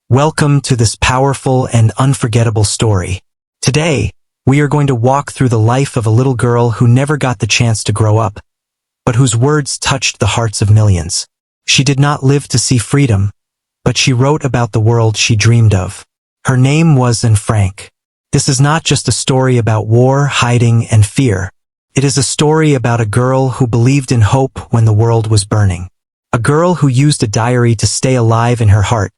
Welcome to this powerful and unforgettable story. Today, we are going to walk through the life of a little girl who never got the chance to grow up, but whose words touched the hearts of millions. She did not live to see freedom, but she wrote about the world she dreamed of. Her name was Anne Frank. This is not just a story about war, hiding, and fear. It is a story about a girl who believed in hope when the world was burning. A girl who used a diary to stay alive in her heart,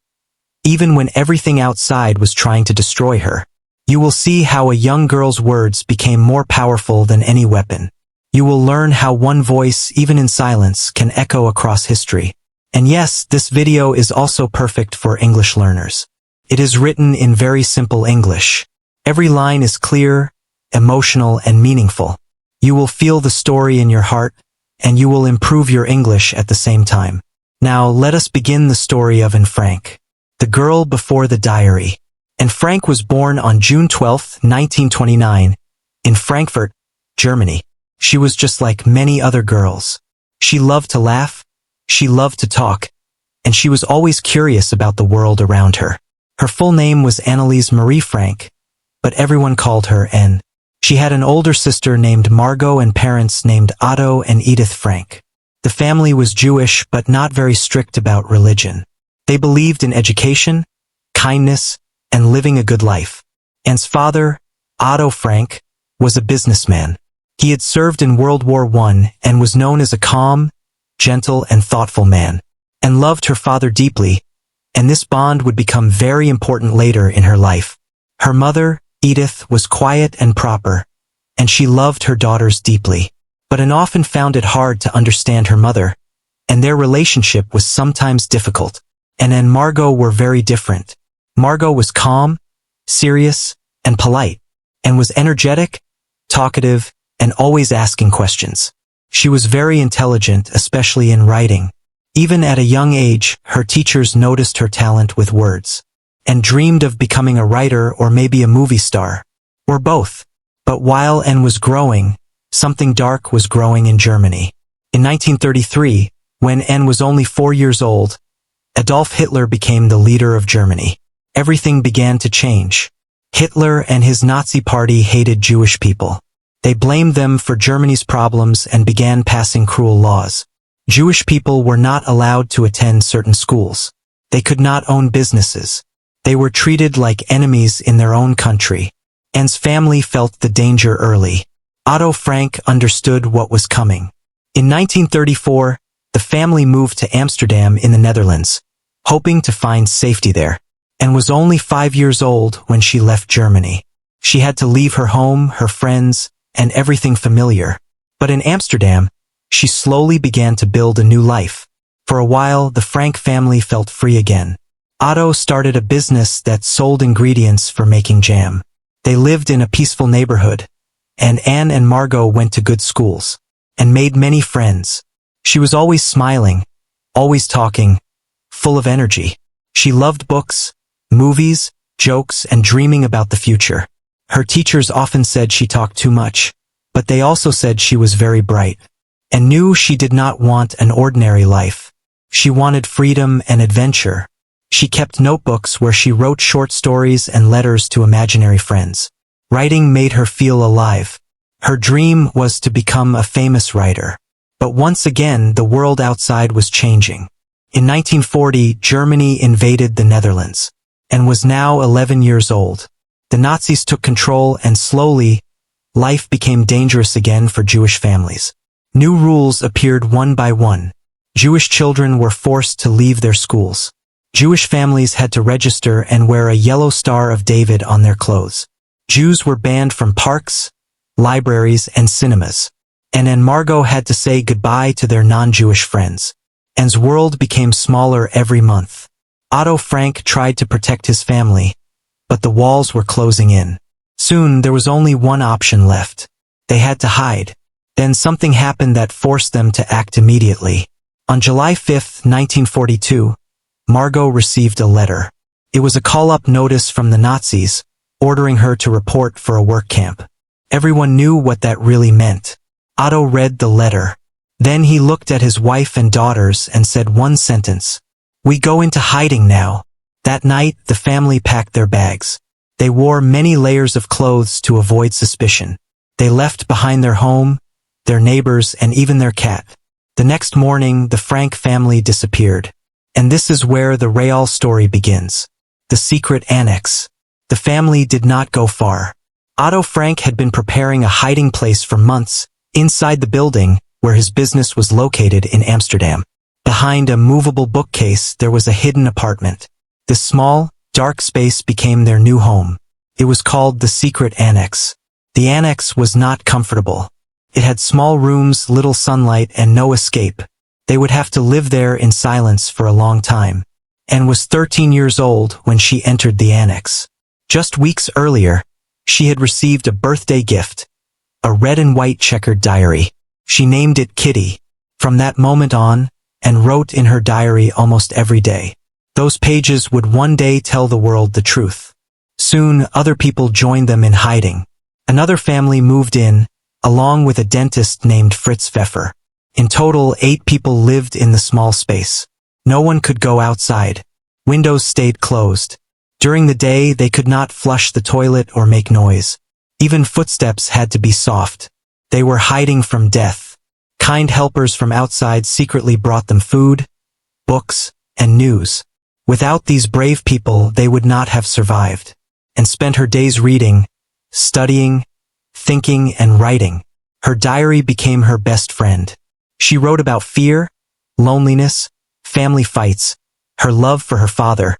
even when everything outside was trying to destroy her. You will see how a young girl's words became more powerful than any weapon. You will learn how one voice, even in silence, can echo across history. And yes, this video is also perfect for English learners. It is written in very simple English. Every line is clear, emotional, and meaningful. You will feel the story in your heart, and you will improve your English at the same time. Now, let us begin the story of Anne Frank. The girl before the diary. Anne Frank was born on June 12, 1929, in Frankfurt, Germany. She was just like many other girls. She loved to laugh, she loved to talk, and she was always curious about the world around her. Her full name was Anneliese Marie Frank, but everyone called her Anne. She had an older sister named Margot and parents named Otto and Edith Frank. The family was Jewish but not very strict about religion. They believed in education, kindness, and living a good life. Anne's father, Otto Frank, was a businessman. He had served in World War I and was known as a calm, gentle, and thoughtful man. Anne loved her father deeply, and this bond would become very important later in her life. Her mother, Edith, was quiet and proper, and she loved her daughters deeply. But Anne often found it hard to understand her mother, and their relationship was sometimes difficult. Anne and Margot were very different. Margot was calm, serious, and polite, and was energetic, talkative, and always asking questions. She was very intelligent, especially in writing. Even at a young age, her teachers noticed her talent with words, and dreamed of becoming a writer or maybe a movie star, or both. But while Anne was growing, something dark was growing in Germany. In 1933, when Anne was only 4 years old, Adolf Hitler became the leader of Germany. Everything began to change. Hitler and his Nazi party hated Jewish people. They blamed them for Germany's problems and began passing cruel laws. Jewish people were not allowed to attend certain schools. They could not own businesses. They were treated like enemies in their own country. Anne's family felt the danger early. Otto Frank understood what was coming. In 1934, the family moved to Amsterdam in the Netherlands, hoping to find safety there. Anne was only 5 years old when she left Germany. She had to leave her home, her friends, and everything familiar. But in Amsterdam, she slowly began to build a new life. For a while, the Frank family felt free again. Otto started a business that sold ingredients for making jam. They lived in a peaceful neighborhood, and Anne and Margot went to good schools, and made many friends. She was always smiling, always talking, full of energy. She loved books, movies, jokes, and dreaming about the future. Her teachers often said she talked too much, but they also said she was very bright, and knew she did not want an ordinary life. She wanted freedom and adventure. She kept notebooks where she wrote short stories and letters to imaginary friends. Writing made her feel alive. Her dream was to become a famous writer. But once again, the world outside was changing. In 1940, Germany invaded the Netherlands, and was now 11 years old. The Nazis took control, and slowly, life became dangerous again for Jewish families. New rules appeared one by one. Jewish children were forced to leave their schools. Jewish families had to register and wear a yellow Star of David on their clothes. Jews were banned from parks, libraries, and cinemas. Anne and Margot had to say goodbye to their non-Jewish friends. Anne's world became smaller every month. Otto Frank tried to protect his family, but the walls were closing in. Soon there was only one option left. They had to hide. Then something happened that forced them to act immediately. On July 5, 1942, Margot received a letter. It was a call-up notice from the Nazis, ordering her to report for a work camp. Everyone knew what that really meant. Otto read the letter. Then he looked at his wife and daughters and said one sentence. "We go into hiding now." That night, the family packed their bags. They wore many layers of clothes to avoid suspicion. They left behind their home, their neighbors, and even their cat. The next morning, the Frank family disappeared. And this is where the real story begins. The secret annex. The family did not go far. Otto Frank had been preparing a hiding place for months, inside the building where his business was located in Amsterdam. Behind a movable bookcase, there was a hidden apartment. This small, dark space became their new home. It was called the secret annex. The annex was not comfortable. It had small rooms, little sunlight, and no escape. They would have to live there in silence for a long time. Anne was 13 years old when she entered the annex. Just weeks earlier, she had received a birthday gift, a red and white checkered diary. She named it Kitty. From that moment on, Anne wrote in her diary almost every day. Those pages would one day tell the world the truth. Soon, other people joined them in hiding. Another family moved in, along with a dentist named Fritz Pfeffer. In total, 8 people lived in the small space. No one could go outside. Windows stayed closed. During the day, they could not flush the toilet or make noise. Even footsteps had to be soft. They were hiding from death. Kind helpers from outside secretly brought them food, books, and news. Without these brave people, they would not have survived. And spent her days reading, studying, thinking, and writing. Her diary became her best friend. She wrote about fear, loneliness, family fights, her love for her father,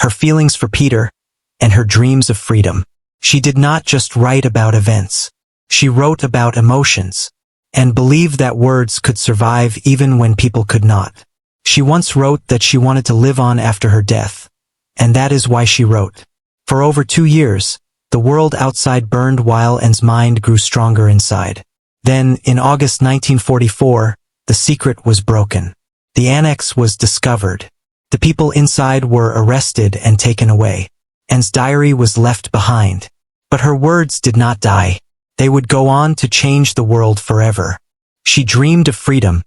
her feelings for Peter, and her dreams of freedom. She did not just write about events. She wrote about emotions, and believed that words could survive even when people could not. She once wrote that she wanted to live on after her death, and that is why she wrote. For over 2 years, the world outside burned while Anne's mind grew stronger inside. Then, in August 1944, the secret was broken. The annex was discovered. The people inside were arrested and taken away. Anne's diary was left behind. But her words did not die. They would go on to change the world forever. She dreamed of freedom,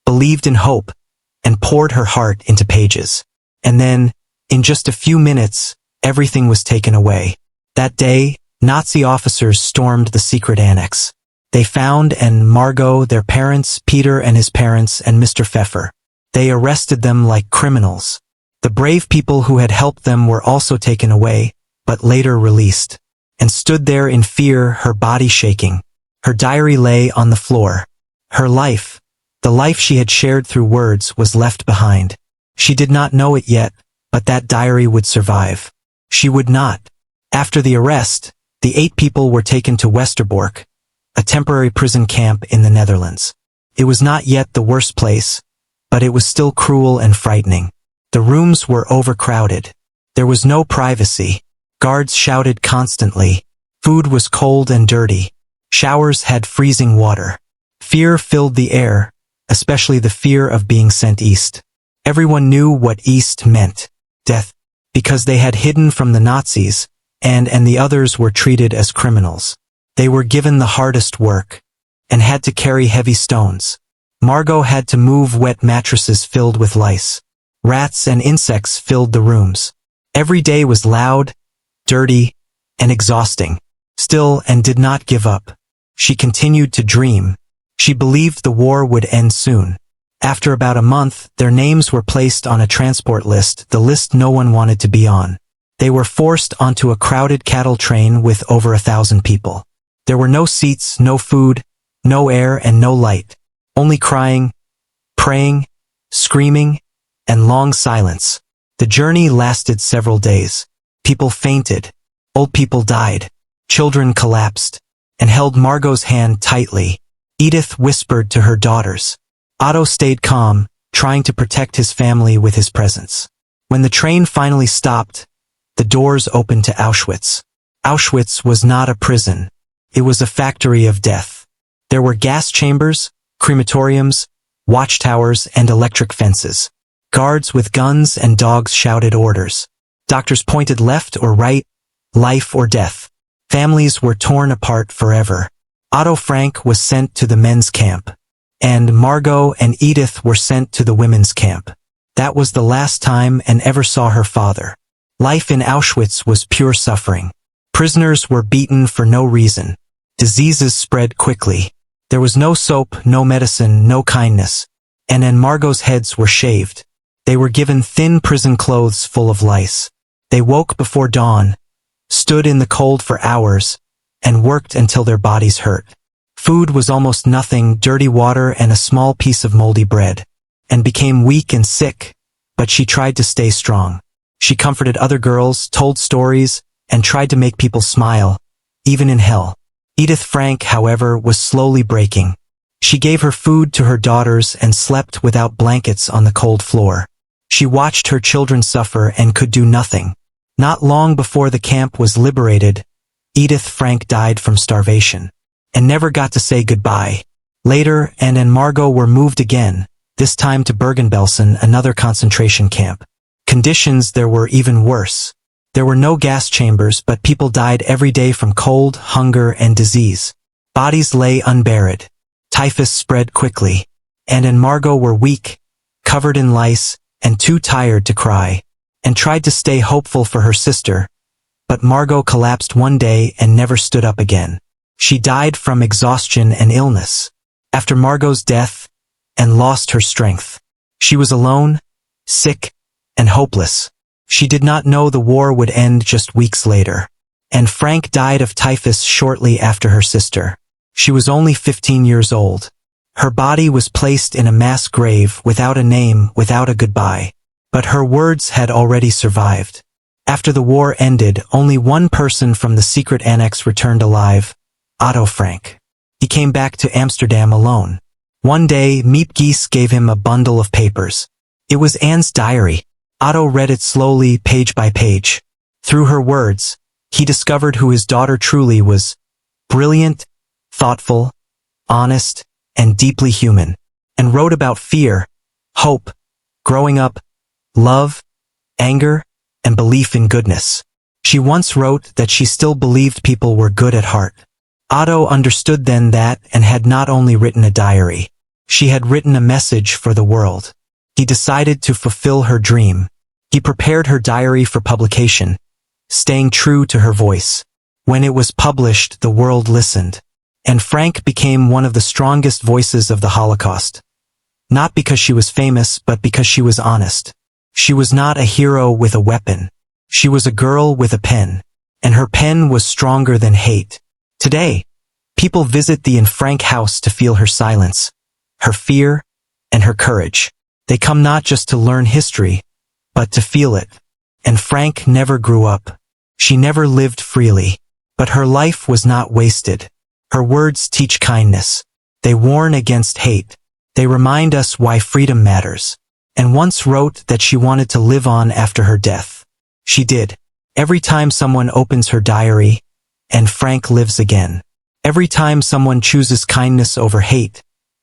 believed in hope, and poured her heart into pages. And then, in just a few minutes, everything was taken away. That day, Nazi officers stormed the secret annex. They found Anne and Margot, their parents, Peter and his parents, and Mr. Pfeffer. They arrested them like criminals. The brave people who had helped them were also taken away, but later released. And stood there in fear, her body shaking. Her diary lay on the floor. Her life, the life she had shared through words, was left behind. She did not know it yet, but that diary would survive. She would not. After the arrest, the 8 people were taken to Westerbork, a temporary prison camp in the Netherlands. It was not yet the worst place, but it was still cruel and frightening. The rooms were overcrowded. There was no privacy. Guards shouted constantly. Food was cold and dirty. Showers had freezing water. Fear filled the air, especially the fear of being sent east. Everyone knew what east meant. Death. Because they had hidden from the Nazis, and the others were treated as criminals. They were given the hardest work, and had to carry heavy stones. Margot had to move wet mattresses filled with lice. Rats and insects filled the rooms. Every day was loud, dirty, and exhausting. Still, Anne did not give up. She continued to dream. She believed the war would end soon. After about a month, their names were placed on a transport list, the list no one wanted to be on. They were forced onto a crowded cattle train with over 1,000 people. There were no seats, no food, no air, and no light. Only crying, praying, screaming, and long silence. The journey lasted several days. People fainted. Old people died. Children collapsed. And held Margot's hand tightly. Edith whispered to her daughters. Otto stayed calm, trying to protect his family with his presence. When the train finally stopped, the doors opened to Auschwitz. Auschwitz was not a prison. It was a factory of death. There were gas chambers, crematoriums, watchtowers, and electric fences. Guards with guns and dogs shouted orders. Doctors pointed left or right, life or death. Families were torn apart forever. Otto Frank was sent to the men's camp, and Margot and Edith were sent to the women's camp. That was the last time Anne ever saw her father. Life in Auschwitz was pure suffering. Prisoners were beaten for no reason. Diseases spread quickly. There was no soap, no medicine, no kindness. And Margot's heads were shaved. They were given thin prison clothes full of lice. They woke before dawn, stood in the cold for hours, and worked until their bodies hurt. Food was almost nothing, dirty water and a small piece of moldy bread. And became weak and sick, but she tried to stay strong. She comforted other girls, told stories, and tried to make people smile, even in hell. Edith Frank, however, was slowly breaking. She gave her food to her daughters and slept without blankets on the cold floor. She watched her children suffer and could do nothing. Not long before the camp was liberated, Edith Frank died from starvation, and never got to say goodbye. Later, Anne and Margot were moved again, this time to Bergen-Belsen, another concentration camp. Conditions there were even worse. There were no gas chambers, but people died every day from cold, hunger, and disease. Bodies lay unburied. Typhus spread quickly. Anne and Margot were weak, covered in lice, and too tired to cry, and tried to stay hopeful for her sister. But Margot collapsed one day and never stood up again. She died from exhaustion and illness. After Margot's death, Anne lost her strength. She was alone, sick, and hopeless. She did not know the war would end just weeks later. And Frank died of typhus shortly after her sister. She was only 15 years old. Her body was placed in a mass grave without a name, without a goodbye. But her words had already survived. After the war ended, only one person from the secret annex returned alive, Otto Frank. He came back to Amsterdam alone. One day, Miep Gies gave him a bundle of papers. It was Anne's diary. Otto read it slowly, page by page. Through her words, he discovered who his daughter truly was: brilliant, thoughtful, honest, and deeply human. And wrote about fear, hope, growing up, love, anger, and belief in goodness. She once wrote that she still believed people were good at heart. Otto understood then that Anne had not only written a diary, she had written a message for the world. He decided to fulfill her dream. He prepared her diary for publication, staying true to her voice. When it was published, the world listened. And Frank became one of the strongest voices of the Holocaust. Not because she was famous, but because she was honest. She was not a hero with a weapon. She was a girl with a pen. And her pen was stronger than hate. Today, people visit the Anne Frank house to feel her silence, her fear, and her courage. They come not just to learn history, but to feel it. And Frank never grew up. She never lived freely. But her life was not wasted. Her words teach kindness. They warn against hate. They remind us why freedom matters. And once wrote that she wanted to live on after her death. She did. Every time someone opens her diary, Anne Frank lives again. Every time someone chooses kindness over hate,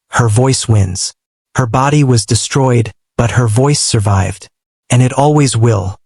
her voice wins. Her body was destroyed, but her voice survived. And it always will.